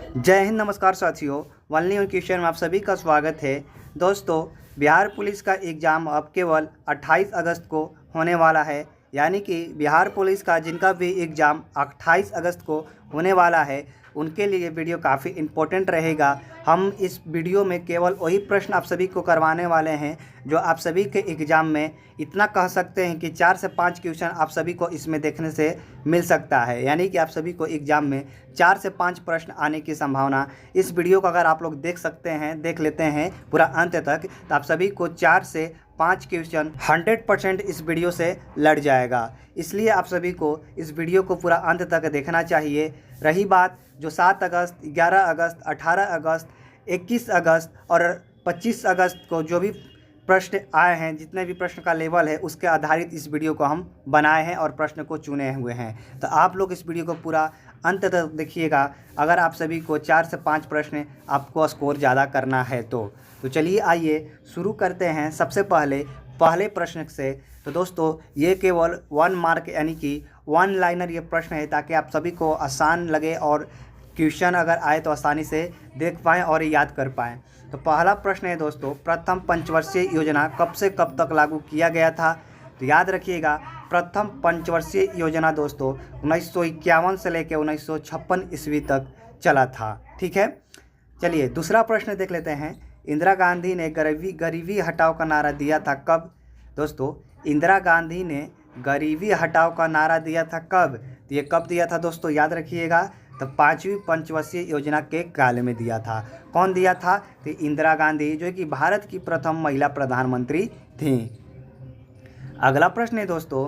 जय हिंद, नमस्कार साथियों। वनली क्वेश्चन में आप सभी का स्वागत है। दोस्तों, बिहार पुलिस का एग्ज़ाम अब केवल 28 अगस्त को होने वाला है। यानी कि बिहार पुलिस का जिनका भी एग्ज़ाम 28 अगस्त को होने वाला है, उनके लिए वीडियो काफ़ी इम्पोर्टेंट रहेगा। हम इस वीडियो में केवल वही प्रश्न आप सभी को करवाने वाले हैं जो आप सभी के एग्ज़ाम में इतना कह सकते हैं कि 4 से 5 क्वेश्चन आप सभी को इसमें देखने से मिल सकता है। यानी कि आप सभी को एग्ज़ाम में 4 से 5 प्रश्न आने की संभावना। इस वीडियो को अगर आप लोग देख लेते हैं पूरा अंत तक, तो आप सभी को 4 से 5 क्वेश्चन 100% इस वीडियो से लड़ जाएगा। इसलिए आप सभी को इस वीडियो को पूरा अंत तक देखना चाहिए। रही बात जो 7 अगस्त, 11 अगस्त, 18 अगस्त, 21 अगस्त और 25 अगस्त को जो भी प्रश्न आए हैं, जितने भी प्रश्न का लेवल है, उसके आधारित इस वीडियो को हम बनाए हैं और प्रश्न को चुने हुए हैं। तो आप लोग इस वीडियो को पूरा अंत तक देखिएगा अगर आप सभी को 4 से 5 प्रश्न आपको स्कोर ज़्यादा करना है तो चलिए आइए शुरू करते हैं। सबसे पहले प्रश्न से। तो दोस्तों, ये केवल 1 मार्क यानी कि 1 लाइनर ये प्रश्न है, ताकि आप सभी को आसान लगे और क्वेश्चन अगर आए तो आसानी से देख पाएँ और याद कर पाएँ। तो पहला प्रश्न है दोस्तों, प्रथम पंचवर्षीय योजना कब से कब तक लागू किया गया था? तो याद रखिएगा, प्रथम पंचवर्षीय योजना दोस्तों 1951 से लेकर 1956 ईस्वी तक चला था। ठीक है, चलिए दूसरा प्रश्न देख लेते हैं। इंदिरा गांधी ने गरीबी हटाओ का नारा दिया था कब? दोस्तों, इंदिरा गांधी ने गरीबी हटाओ का नारा दिया था कब? तो ये कब दिया था दोस्तों, याद रखिएगा। तो 5वीं पंचवर्षीय योजना के काल में दिया था। कौन दिया था? तो इंदिरा गांधी, जो कि भारत की प्रथम महिला प्रधानमंत्री थी। अगला प्रश्न है दोस्तों,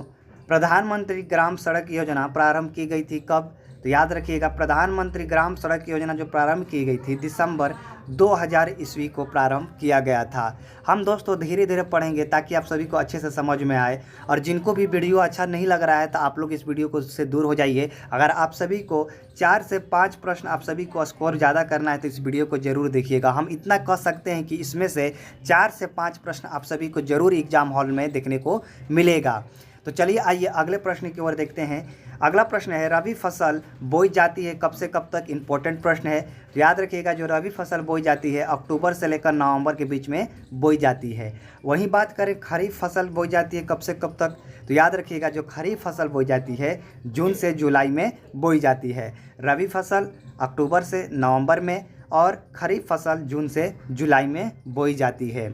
प्रधानमंत्री ग्राम सड़क योजना प्रारंभ की गई थी कब? तो याद रखिएगा, प्रधानमंत्री ग्राम सड़क योजना जो प्रारंभ की गई थी दिसंबर 2000 ईस्वी को प्रारंभ किया गया था। हम दोस्तों धीरे धीरे पढ़ेंगे ताकि आप सभी को अच्छे से समझ में आए। और जिनको भी वीडियो अच्छा नहीं लग रहा है तो आप लोग इस वीडियो को से दूर हो जाइए। अगर आप सभी को 4 से 5 प्रश्न आप सभी को स्कोर ज़्यादा करना है तो इस वीडियो को ज़रूर देखिएगा। हम इतना कह सकते हैं कि इसमें से 4 से 5 प्रश्न आप सभी को ज़रूर एग्जाम हॉल में देखने को मिलेगा। तो चलिए आइए अगले प्रश्न की ओर देखते हैं। अगला प्रश्न है, रबी फसल बोई जाती है कब से कब तक? इम्पोर्टेंट प्रश्न है। तो याद रखिएगा, जो रबी फसल बोई जाती है अक्टूबर से लेकर नवंबर के बीच में बोई जाती है। वहीं बात करें खरीफ फसल बोई जाती है कब से कब तक? तो याद रखिएगा, जो खरीफ फसल बोई जाती है जून से जुलाई में बोई जाती है। रबी फसल अक्टूबर से नवंबर में और खरीफ फसल जून से जुलाई में बोई जाती है।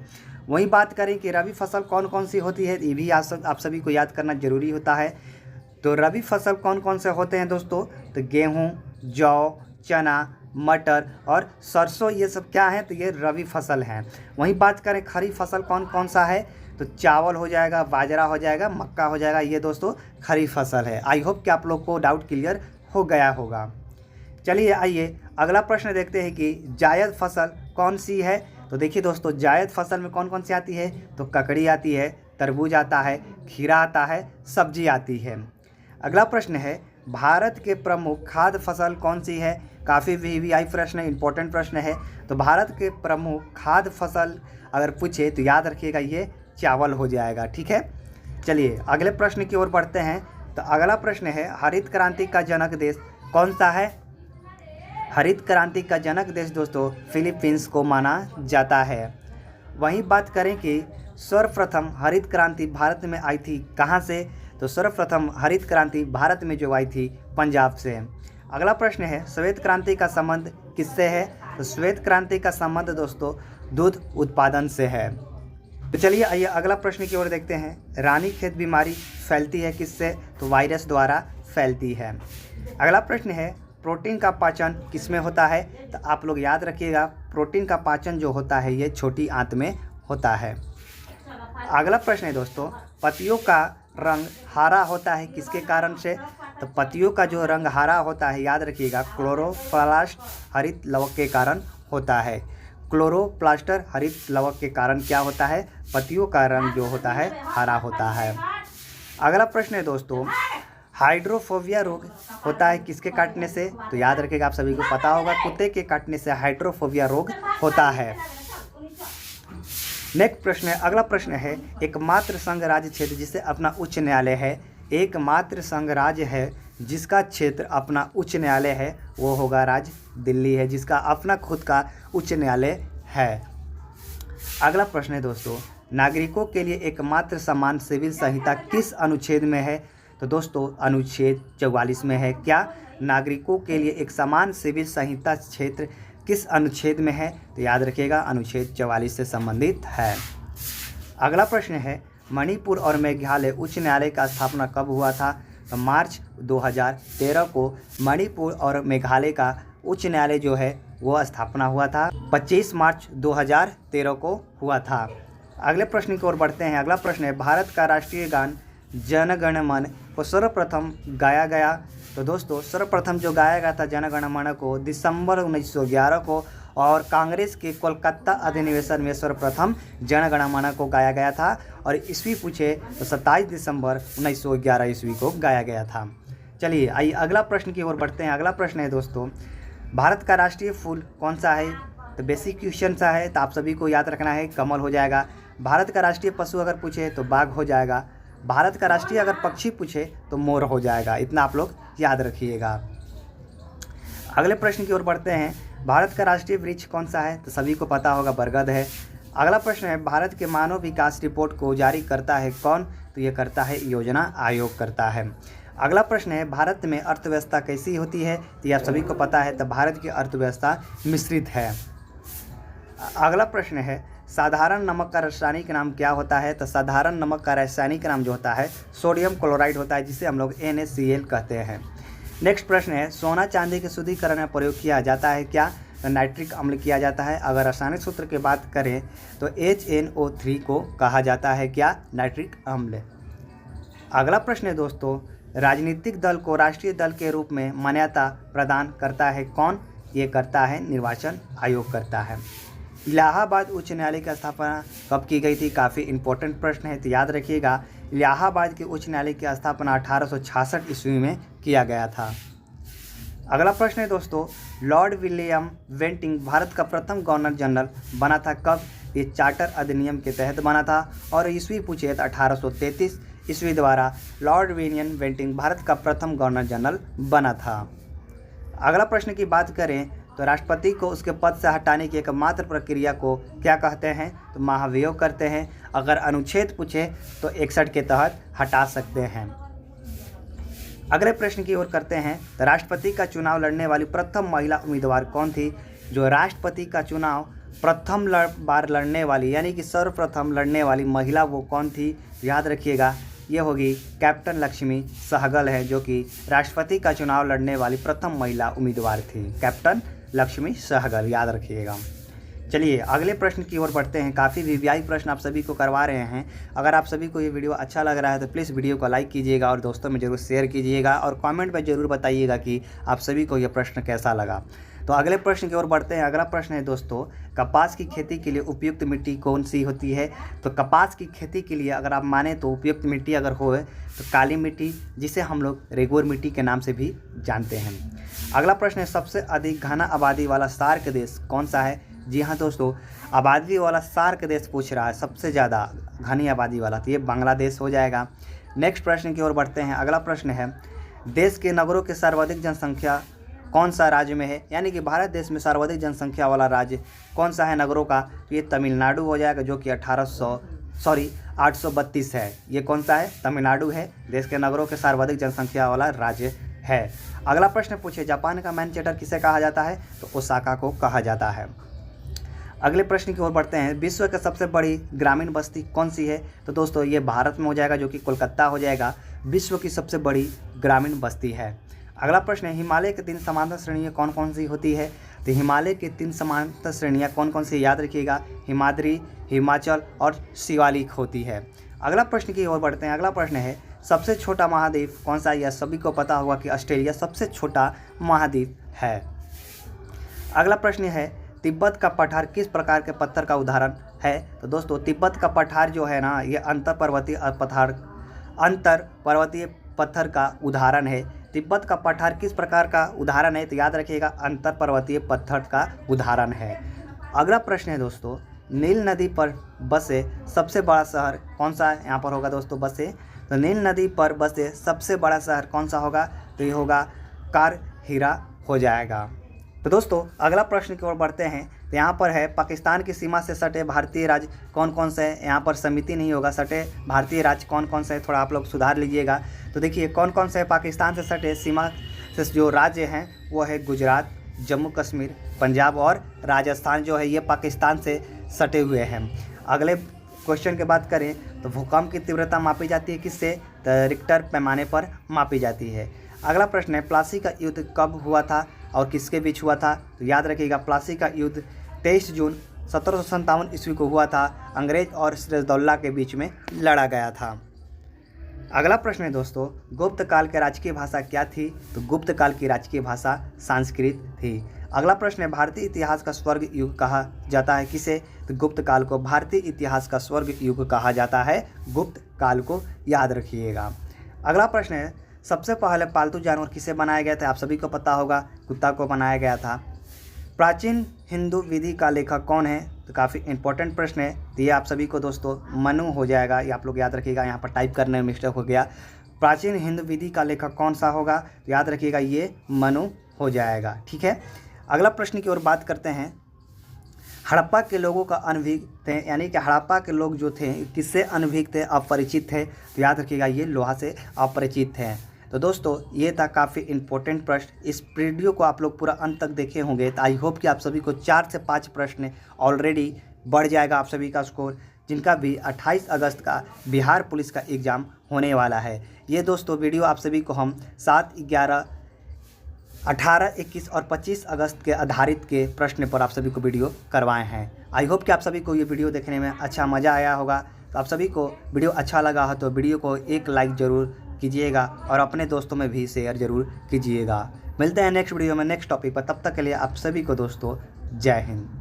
वहीं बात करें कि रबी फसल कौन कौन सी होती है, ये भी आप सभी को याद करना जरूरी होता है। तो रबी फसल कौन कौन से होते हैं दोस्तों? तो गेहूं, जौ, चना, मटर और सरसों, ये सब क्या है? तो ये रबी फसल हैं। वहीं बात करें खरीफ फसल कौन कौन सा है, तो चावल हो जाएगा, बाजरा हो जाएगा, मक्का हो जाएगा। ये दोस्तों खरीफ फसल है। आई होप कि आप लोग को डाउट क्लियर हो गया होगा। चलिए आइए अगला प्रश्न देखते हैं कि जायद फसल कौन सी है? तो देखिए दोस्तों, जायद फसल में कौन कौन सी आती है? तो ककड़ी आती है, तरबूज आता है, खीरा आता है, सब्जी आती है। अगला प्रश्न है, भारत के प्रमुख खाद्य फसल कौन सी है? काफ़ी वीवीआई प्रश्न है, इंपॉर्टेंट प्रश्न है। तो भारत के प्रमुख खाद्य फसल अगर पूछे तो याद रखिएगा, ये चावल हो जाएगा। ठीक है, चलिए अगले प्रश्न की ओर बढ़ते हैं। तो अगला प्रश्न है, हरित क्रांति का जनक देश कौन सा है? हरित क्रांति का जनक देश दोस्तों फिलीपींस को माना जाता है। वहीं बात करें कि सर्वप्रथम हरित क्रांति भारत में आई थी कहाँ से? तो सर्वप्रथम हरित क्रांति भारत में जो आई थी पंजाब से। अगला प्रश्न है, श्वेत क्रांति का संबंध किससे है? तो श्वेत क्रांति का संबंध दोस्तों दूध उत्पादन से है। तो चलिए आइए अगला प्रश्न की ओर देखते हैं। रानीखेत बीमारी फैलती है किससे? तो वायरस द्वारा फैलती है। अगला प्रश्न है, प्रोटीन का पाचन किसमें होता है? तो आप लोग याद रखिएगा, प्रोटीन का पाचन जो होता है ये छोटी आंत में होता है। अगला प्रश्न है दोस्तों, पत्तियों का रंग हरा होता है किसके कारण से? तो पत्तियों का जो रंग हरा होता है, याद रखिएगा, क्लोरोप्लास्ट हरित लवक के कारण होता है। क्लोरोप्लास्ट हरित लवक के कारण क्या होता है? पत्तियों का रंग जो होता है हरा होता है। अगला प्रश्न है दोस्तों, हाइड्रोफोबिया रोग होता है किसके काटने से? तो याद रखिएगा, आप सभी को पता होगा, कुत्ते के काटने से हाइड्रोफोबिया रोग होता है। नेक्स्ट प्रश्न है, अगला प्रश्न है, एकमात्र संघ राज्य क्षेत्र जिसे अपना उच्च न्यायालय है, एकमात्र संघ राज्य है जिसका क्षेत्र अपना उच्च न्यायालय है वो होगा राज्य दिल्ली है, जिसका अपना खुद का उच्च न्यायालय है। अगला प्रश्न है दोस्तों, नागरिकों के लिए एकमात्र समान सिविल संहिता किस अनुच्छेद में है? तो दोस्तों अनुच्छेद 44 में है। क्या नागरिकों के लिए एक समान सिविल संहिता क्षेत्र किस अनुच्छेद में है? तो याद रखिएगा अनुच्छेद 44 से संबंधित है। अगला प्रश्न है, मणिपुर और मेघालय उच्च न्यायालय का स्थापना कब हुआ था? तो मार्च 2013 को मणिपुर और मेघालय का उच्च न्यायालय जो है वो स्थापना हुआ था। 25 मार्च 2013 को हुआ था। अगले प्रश्न की ओर बढ़ते हैं। अगला प्रश्न है, भारत का राष्ट्रीय गान जन गण मन को सर्वप्रथम गाया गया? तो दोस्तों सर्वप्रथम जो गाया गया था जन गण मन को दिसंबर 1911 को, और कांग्रेस के कोलकाता अधिनिवेशन में सर्वप्रथम जन गण मन को गाया गया था, और ईस्वी पूछे तो 27 दिसंबर 1911 ईस्वी को गाया गया था। चलिए आइए अगला प्रश्न की ओर बढ़ते हैं। अगला प्रश्न है दोस्तों, भारत का राष्ट्रीय फूल कौन सा है? तो बेसिक क्वेश्चन सा है, तो आप सभी को याद रखना है, कमल हो जाएगा। भारत का राष्ट्रीय पशु अगर पूछे तो बाघ हो जाएगा। भारत का राष्ट्रीय अगर पक्षी पूछे तो मोर हो जाएगा। इतना आप लोग याद रखिएगा। अगले प्रश्न की ओर बढ़ते हैं। भारत का राष्ट्रीय वृक्ष कौन सा है? तो सभी को पता होगा बरगद है। अगला प्रश्न है, भारत के मानव विकास रिपोर्ट को जारी करता है कौन? तो ये करता है योजना आयोग करता है। अगला प्रश्न है, भारत में अर्थव्यवस्था कैसी होती है? तो यह सभी को पता है, तो भारत की अर्थव्यवस्था मिश्रित है। अगला प्रश्न है, साधारण नमक का रासायनिक नाम क्या होता है? तो साधारण नमक का रासायनिक नाम जो होता है सोडियम क्लोराइड होता है, जिसे हम लोग NaCl कहते हैं। नेक्स्ट प्रश्न है, सोना चांदी के शुद्धिकरण में प्रयोग किया जाता है क्या? तो नाइट्रिक अम्ल किया जाता है। अगर रासायनिक सूत्र की बात करें तो HNO3 को कहा जाता है क्या? नाइट्रिक अम्ल। अगला प्रश्न है दोस्तों, राजनीतिक दल को राष्ट्रीय दल के रूप में मान्यता प्रदान करता है कौन? ये करता है निर्वाचन आयोग करता है। इलाहाबाद उच्च न्यायालय की स्थापना कब की गई थी? काफ़ी इंपॉर्टेंट प्रश्न है, तो याद रखिएगा इलाहाबाद के उच्च न्यायालय की स्थापना 1866 ईस्वी में किया गया था। अगला प्रश्न है दोस्तों, लॉर्ड विलियम बेंटिंक भारत का प्रथम गवर्नर जनरल बना था कब? ये चार्टर अधिनियम के तहत बना था, और ईस्वी पूछे तो 1833 ईस्वी द्वारा लॉर्ड विलियम बेंटिंक भारत का प्रथम गवर्नर जनरल बना था। अगला प्रश्न की बात करें तो राष्ट्रपति को उसके पद से हटाने की एकमात्र प्रक्रिया को क्या कहते हैं? तो महाभियोग करते हैं। अगर अनुच्छेद पूछे तो 61 के तहत हटा सकते हैं। अगले प्रश्न की ओर करते हैं, तो राष्ट्रपति का चुनाव लड़ने वाली प्रथम महिला उम्मीदवार कौन थी? जो राष्ट्रपति का चुनाव प्रथम बार लड़ने वाली यानी कि सर्वप्रथम लड़ने वाली महिला वो कौन थी? याद रखिएगा ये होगी कैप्टन लक्ष्मी सहगल है, जो कि राष्ट्रपति का चुनाव लड़ने वाली प्रथम महिला उम्मीदवार थी, कैप्टन लक्ष्मी सहगल, याद रखिएगा। चलिए अगले प्रश्न की ओर बढ़ते हैं। काफ़ी वीवीआई प्रश्न आप सभी को करवा रहे हैं। अगर आप सभी को ये वीडियो अच्छा लग रहा है तो प्लीज़ वीडियो को लाइक कीजिएगा और दोस्तों में ज़रूर शेयर कीजिएगा, और कमेंट में ज़रूर बताइएगा कि आप सभी को ये प्रश्न कैसा लगा। तो अगले प्रश्न की ओर बढ़ते हैं। अगला प्रश्न है दोस्तों, कपास की खेती के लिए उपयुक्त मिट्टी कौन सी होती है? तो कपास की खेती के लिए अगर आप माने तो उपयुक्त मिट्टी अगर हो तो काली मिट्टी, जिसे हम लोग रेगोर मिट्टी के नाम से भी जानते हैं। अगला प्रश्न है, सबसे अधिक घना आबादी वाला सार्क देश कौन सा है? जी हाँ दोस्तों, आबादी वाला सार्क देश पूछ रहा है, सबसे ज़्यादा घनी आबादी वाला, तो ये बांग्लादेश हो जाएगा। नेक्स्ट प्रश्न की ओर बढ़ते हैं। अगला प्रश्न है, देश के नगरों की सर्वाधिक जनसंख्या कौन सा राज्य में है? यानी कि भारत देश में सर्वाधिक जनसंख्या वाला राज्य कौन सा है नगरों का? तो ये तमिलनाडु हो जाएगा, जो कि 832 है। ये कौन सा है? तमिलनाडु है, देश के नगरों के सर्वाधिक जनसंख्या वाला राज्य है। अगला प्रश्न पूछे, जापान का मैनचेस्टर किसे कहा जाता है? तो ओसाका को कहा जाता है। अगले प्रश्न की ओर बढ़ते हैं। विश्व की सबसे बड़ी ग्रामीण बस्ती कौन सी है? तो दोस्तों ये भारत में हो जाएगा, जो कि कोलकाता हो जाएगा, विश्व की सबसे बड़ी ग्रामीण बस्ती है। अगला प्रश्न है, हिमालय की 3 समांतर श्रेणियाँ कौन कौन सी होती है? तो हिमालय की 3 समांतर श्रेणियाँ कौन कौन सी? याद रखिएगा, हिमाद्री, हिमाचल और शिवालिक होती है। अगला प्रश्न की ओर बढ़ते हैं। अगला प्रश्न है, सबसे छोटा महाद्वीप कौन सा है? यह सभी को पता होगा कि ऑस्ट्रेलिया सबसे छोटा महाद्वीप है। अगला प्रश्न है, तिब्बत का पठार किस प्रकार के पत्थर का उदाहरण है? तो दोस्तों तिब्बत का पठार जो है ना, ये अंतर पर्वतीय पत्थर का उदाहरण है। तिब्बत का पठार किस प्रकार का उदाहरण है? तो याद रखिएगा, अंतर पर्वतीय पत्थर का उदाहरण है। अगला प्रश्न है दोस्तों, नील नदी पर बसे सबसे बड़ा शहर कौन सा है? यहाँ पर होगा दोस्तों बसे तो नील नदी पर बसे सबसे बड़ा शहर कौन सा होगा? तो ये होगा काहिरा हो जाएगा। तो दोस्तों अगला प्रश्न की ओर बढ़ते हैं। तो यहाँ पर है पाकिस्तान की सीमा से सटे भारतीय राज्य कौन कौन से हैं? यहाँ पर समिति नहीं होगा, सटे भारतीय राज्य कौन कौन से हैं, थोड़ा आप लोग सुधार लीजिएगा। तो देखिए कौन कौन से पाकिस्तान से सटे सीमा से जो राज्य हैं वो है गुजरात, जम्मू कश्मीर, पंजाब और राजस्थान जो है ये पाकिस्तान से सटे हुए हैं। अगले क्वेश्चन की बात करें तो भूकंप की तीव्रता मापी जाती है किससे? तो रिक्टर पैमाने पर मापी जाती है। अगला प्रश्न है प्लासी का युद्ध कब हुआ था और किसके बीच हुआ था? तो याद रखिएगा प्लासी का युद्ध 23 जून 1757 ईस्वी को हुआ था। अंग्रेज और सिराजुद्दौला के बीच में लड़ा गया था। अगला प्रश्न है दोस्तों गुप्त काल की राजकीय भाषा क्या थी? तो गुप्त काल की राजकीय भाषा संस्कृत थी। अगला प्रश्न है भारतीय इतिहास का स्वर्ग युग कहा जाता है किसे? तो गुप्त काल को भारतीय इतिहास का स्वर्ग युग कहा जाता है, गुप्त काल को याद रखिएगा। अगला प्रश्न है सबसे पहले पालतू जानवर किसे बनाया गया था? आप सभी को पता होगा कुत्ता को बनाया गया था। प्राचीन हिंदू विधि का लेखक कौन है? तो काफ़ी इंपॉर्टेंट प्रश्न है। तो ये आप सभी को दोस्तों मनु हो जाएगा, ये आप लोग याद रखिएगा, यहाँ पर टाइप करने में मिस्टेक हो गया। प्राचीन हिंदू विधि का लेखक कौन सा होगा? तो याद रखिएगा ये मनु हो जाएगा। ठीक है, अगला प्रश्न की ओर बात करते हैं। हड़प्पा के लोगों का अनभिज्ञ थे, यानी कि हड़प्पा के लोग जो थे किससे अनभिज्ञ थे, अपरिचित थे? तो याद रखिएगा ये लोहा से अपरिचित थे। तो दोस्तों ये था काफ़ी इंपॉर्टेंट प्रश्न। इस वीडियो को आप लोग पूरा अंत तक देखे होंगे तो आई होप कि आप सभी को 4 से 5 प्रश्न ऑलरेडी बढ़ जाएगा आप सभी का स्कोर, जिनका भी 28 अगस्त का बिहार पुलिस का एग्ज़ाम होने वाला है। ये दोस्तों वीडियो आप सभी को हम 7, 11, 18, 21 और 25 अगस्त के आधारित के प्रश्न पर आप सभी को वीडियो करवाए हैं। आई होप कि आप सभी को ये वीडियो देखने में अच्छा मज़ा आया होगा। तो आप सभी को वीडियो अच्छा लगा हो तो वीडियो को एक लाइक ज़रूर कीजिएगा और अपने दोस्तों में भी शेयर ज़रूर कीजिएगा। मिलते हैं नेक्स्ट वीडियो में नेक्स्ट टॉपिक पर, तब तक के लिए आप सभी को दोस्तों जय हिंद।